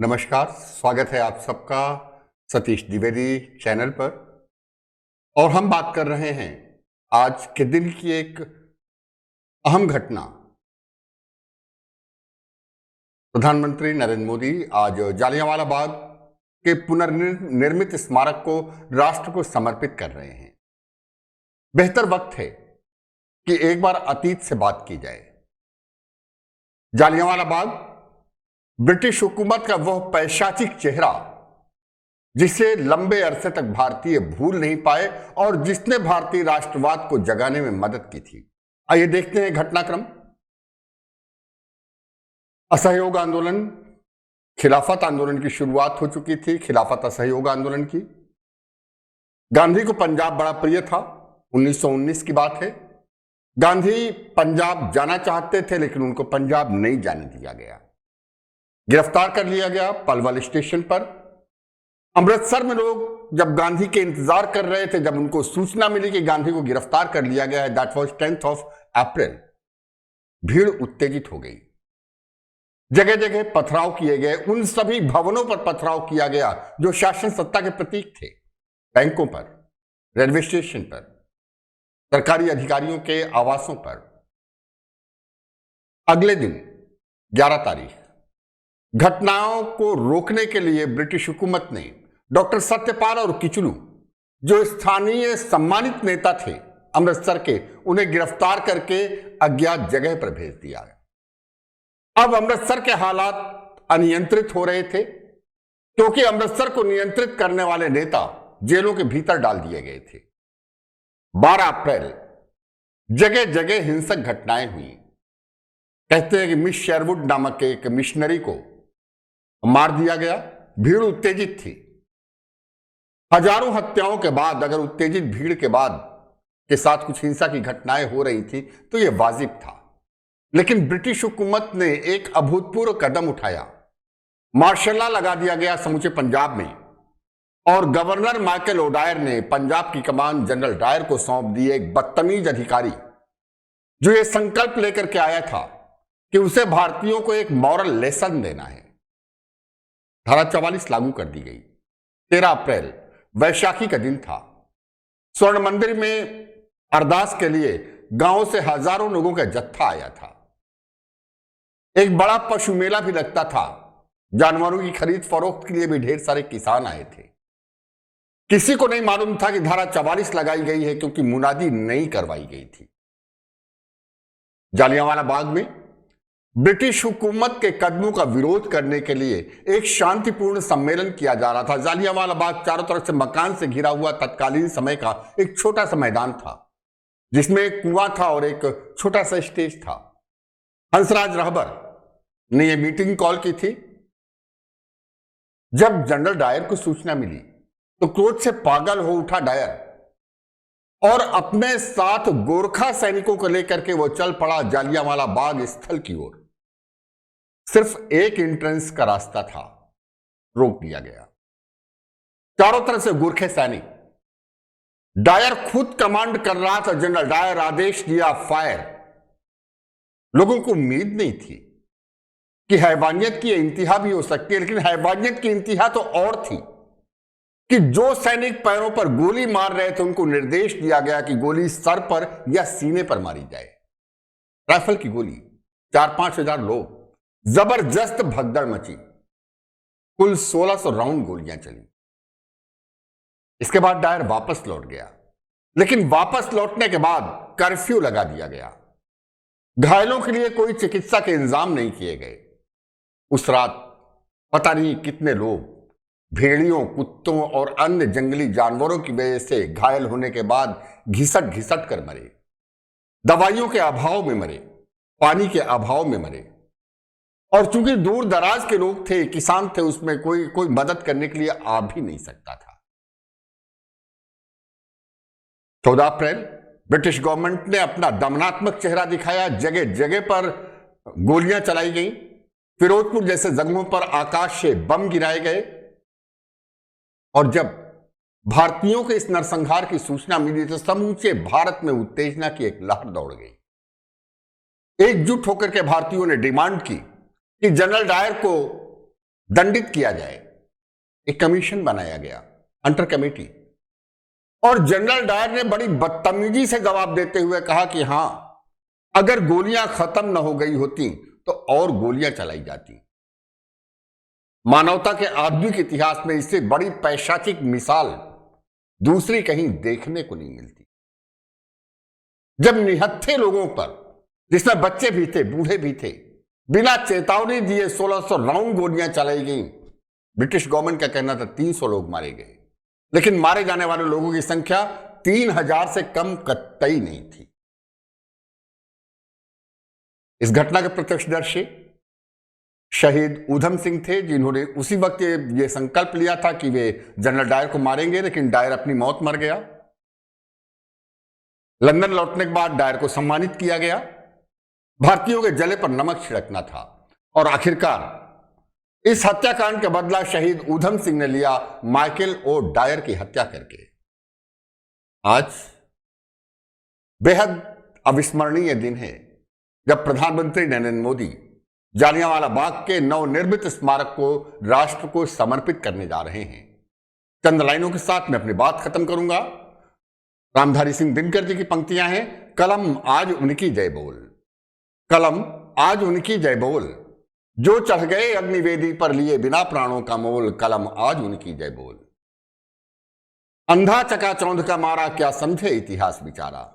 नमस्कार, स्वागत है आप सबका सतीश द्विवेदी चैनल पर। और हम बात कर रहे हैं आज के दिन की एक अहम घटना। प्रधानमंत्री नरेंद्र मोदी आज जालियांवाला बाग के पुनर्निर्मित स्मारक को राष्ट्र को समर्पित कर रहे हैं। बेहतर वक्त है कि एक बार अतीत से बात की जाए। जालियांवाला बाग ब्रिटिश हुकूमत का वह पैशाचिक चेहरा जिसे लंबे अरसे तक भारतीय भूल नहीं पाए और जिसने भारतीय राष्ट्रवाद को जगाने में मदद की थी। आइए देखते हैं घटनाक्रम। असहयोग आंदोलन, खिलाफत आंदोलन की शुरुआत हो चुकी थी। खिलाफत असहयोग आंदोलन की। गांधी को पंजाब बड़ा प्रिय था। 1919 की बात है। गांधी पंजाब जाना चाहते थे लेकिन उनको पंजाब नहीं जाने दिया गया। गिरफ्तार कर लिया गया पलवल स्टेशन पर। अमृतसर में लोग जब गांधी के इंतजार कर रहे थे, जब उनको सूचना मिली कि गांधी को गिरफ्तार कर लिया गया है, दैट वाज 10th of अप्रैल, भीड़ उत्तेजित हो गई। जगह जगह पथराव किए गए। उन सभी भवनों पर पथराव किया गया जो शासन सत्ता के प्रतीक थे। बैंकों पर, रेलवे स्टेशन पर, सरकारी अधिकारियों के आवासों पर। अगले दिन 11 तारीख, घटनाओं को रोकने के लिए ब्रिटिश हुकूमत ने डॉक्टर सत्यपाल और किचलू, जो स्थानीय सम्मानित नेता थे अमृतसर के, उन्हें गिरफ्तार करके अज्ञात जगह पर भेज दिया। अब अमृतसर के हालात अनियंत्रित हो रहे थे क्योंकि अमृतसर को नियंत्रित करने वाले नेता जेलों के भीतर डाल दिए गए थे। 12 अप्रैल जगह जगह हिंसक घटनाएं हुई। कहते हैं कि मिस शेरवुड नामक एक मिशनरी को मार दिया गया। भीड़ उत्तेजित थी। हजारों हत्याओं के बाद, अगर उत्तेजित भीड़ के बाद के साथ कुछ हिंसा की घटनाएं हो रही थी तो यह वाजिब था। लेकिन ब्रिटिश हुकूमत ने एक अभूतपूर्व कदम उठाया। मार्शल लॉ लगा दिया गया समूचे पंजाब में और गवर्नर माइकल ओडायर ने पंजाब की कमान जनरल डायर को सौंप दी। एक बदतमीज अधिकारी जो यह संकल्प लेकर के आया था कि उसे भारतीयों को एक मॉरल लेसन देना है। धारा 44 लागू कर दी गई। 13 अप्रैल वैशाखी का दिन था। स्वर्ण मंदिर में अरदास के लिए गांव से हजारों लोगों का जत्था आया था। एक बड़ा पशु मेला भी लगता था। जानवरों की खरीद फरोख्त के लिए भी ढेर सारे किसान आए थे। किसी को नहीं मालूम था कि धारा 44 लगाई गई है क्योंकि मुनादी नहीं करवाई गई थी। जालियांवाला बाग में ब्रिटिश हुकूमत के कदमों का विरोध करने के लिए एक शांतिपूर्ण सम्मेलन किया जा रहा था। जालियांवाला बाग चारों तरफ से मकान से घिरा हुआ तत्कालीन समय का एक छोटा सा मैदान था जिसमें एक कुआं था और एक छोटा सा स्टेज था। हंसराज रहबर ने यह मीटिंग कॉल की थी। जब जनरल डायर को सूचना मिली तो क्रोध से पागल हो उठा डायर और अपने साथ गोरखा सैनिकों को लेकर के वो चल पड़ा जालियांवाला बाग स्थल की ओर। सिर्फ एक एंट्रेंस का रास्ता था, रोक दिया गया। चारों तरफ से गोरखे सैनिक। डायर खुद कमांड कर रहा था। जनरल डायर आदेश दिया, फायर। लोगों को उम्मीद नहीं थी कि हैवानियत की इंतहा भी हो सकती है, लेकिन हैवानियत की इंतहा तो और थी कि जो सैनिक पैरों पर गोली मार रहे थे उनको निर्देश दिया गया कि गोली सर पर या सीने पर मारी जाए। राइफल की गोली। 4-5 हजार लोग। जबरदस्त भगदड़ मची। कुल 1600 राउंड गोलियां चली। इसके बाद डायर वापस लौट गया, लेकिन वापस लौटने के बाद कर्फ्यू लगा दिया गया। घायलों के लिए कोई चिकित्सा के इंतजाम नहीं किए गए। उस रात पता नहीं कितने लोग भेड़ियों, कुत्तों और अन्य जंगली जानवरों की वजह से घायल होने के बाद घिसट घिसट कर मरे। दवाइयों के अभाव में मरे, पानी के अभाव में मरे। और चूंकि दूर दराज के लोग थे, किसान थे, उसमें कोई मदद करने के लिए आ भी नहीं सकता था। 14 अप्रैल ब्रिटिश गवर्नमेंट ने अपना दमनात्मक चेहरा दिखाया। जगह जगह पर गोलियां चलाई गई। फिरोजपुर जैसे जगहों पर आकाश से बम गिराए गए। और जब भारतीयों के इस नरसंहार की सूचना मिली तो समूचे भारत में उत्तेजना की एक लहर दौड़ गई। एकजुट होकर के भारतीयों ने डिमांड की कि जनरल डायर को दंडित किया जाए। एक कमीशन बनाया गया, अंडर कमेटी, और जनरल डायर ने बड़ी बदतमीजी से जवाब देते हुए कहा कि हां, अगर गोलियां खत्म न हो गई होती तो और गोलियां चलाई जाती। मानवता के आधुनिक इतिहास में इससे बड़ी पैशाचिक मिसाल दूसरी कहीं देखने को नहीं मिलती। जब निहत्थे लोगों पर, जिसमें बच्चे भी थे, बूढ़े भी थे, बिना चेतावनी दिए 1600 राउंड गोलियां चलाई गई। ब्रिटिश गवर्नमेंट का कहना था 300 लोग मारे गए, लेकिन मारे जाने वाले लोगों की संख्या 3000 से कम कतई नहीं थी। इस घटना के प्रत्यक्षदर्शी शहीद ऊधम सिंह थे, जिन्होंने उसी वक्त ये संकल्प लिया था कि वे जनरल डायर को मारेंगे, लेकिन डायर अपनी मौत मर गया। लंदन लौटने के बाद डायर को सम्मानित किया गया। भारतीयों के जले पर नमक छिड़कना था, और आखिरकार इस हत्याकांड का बदला शहीद ऊधम सिंह ने लिया माइकल ओ डायर की हत्या करके। आज बेहद अविस्मरणीय दिन है जब प्रधानमंत्री नरेंद्र मोदी जालियांवाला बाग के नवनिर्मित स्मारक को राष्ट्र को समर्पित करने जा रहे हैं। चंद लाइनों के साथ मैं अपनी बात खत्म करूंगा। रामधारी सिंह दिनकर जी की पंक्तियां हैं, कलम आज उनकी जय बोल, कलम आज उनकी जय बोल, जो चढ़ गए अग्निवेदी पर लिए बिना प्राणों का मोल, कलम आज उनकी जय बोल। अंधा चकाचौंध का मारा क्या समझे इतिहास बिचारा,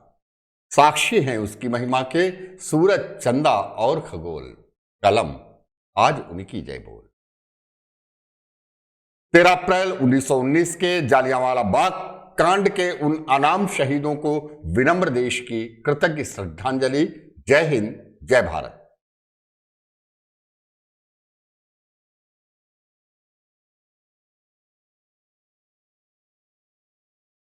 साक्षी हैं उसकी महिमा के सूरज चंदा और खगोल, कलम आज उनकी जय बोल। 13 अप्रैल 1919 के जालियांवाला बाग कांड के उन अनाम शहीदों को विनम्र देश की कृतज्ञ श्रद्धांजलि। जय हिंद, जय भारत।